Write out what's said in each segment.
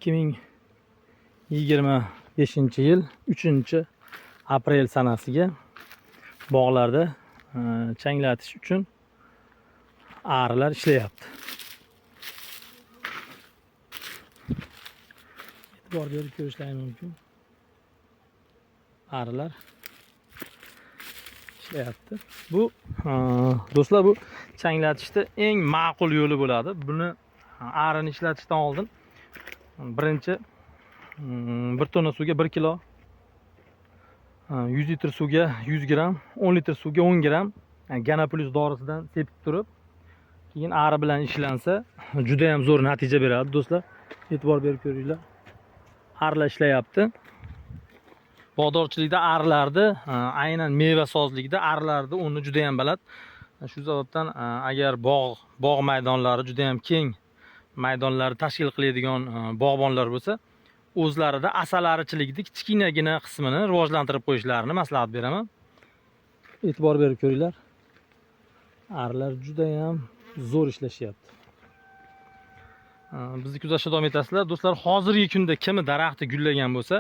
2025-yil 3-aprel sanasiga bog'larda changlatish uchun arilar ishlayapti. E'tibor berib ko'rishlaringiz mumkin. Arilar ishlayapti. Bu do'stlar, bu changlatishda eng ma'qul yo'li bo'ladi. Buni arini ishlatishdan oldin birinchi 1 tonna suvga 1 kilo, 100 litr suvga 100 gram, 10 litr suvga 10 gram Ganaplus dorisidan sepib turib, keyin ari bilan ishlansa juda ham zo'r natija beradi do'stlar. E'tibor berib ko'ringlar. Arilar ishlayapti. Bog'dorchilikda arilarni, aynan mevasozlikda arilarni o'rni juda ham baland. Shu sababdan agar bog' maydonlari juda ham keng maydonlarni tashkil qiladigan bog'bonlar bo'lsa, o'zlarida asalarichilikni kichkinagina qismini rivojlantirib qo'yishlarini maslahat beraman. E'tibor berib ko'ringlar. Arilar juda ham zo'r ishlashyapti. Bizni kuzatishda davom etasizlar. Do'stlar, hozirgi kunda kimi daraxti gullagan bo'lsa,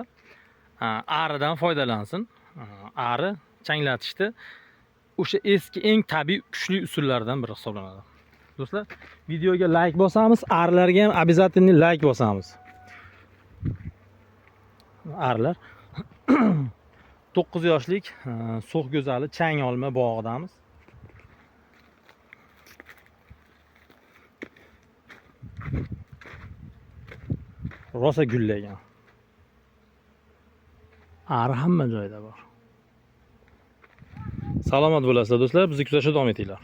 aridan foydalansin. Ari changlatishda o'sha eski eng tabiiy kuchli usullardan biri hisoblanadi. Do'stlar, videoga like bosamiz, arilarga ham обязательно like bosamiz. Arilar 9 yoshlik so'x go'zali chang olma bog'idamiz. Rosa gullagan. Ari hamma joyda bor. Salomat bo'lasizlar do'stlar, bizni kuzatishda davom etinglar.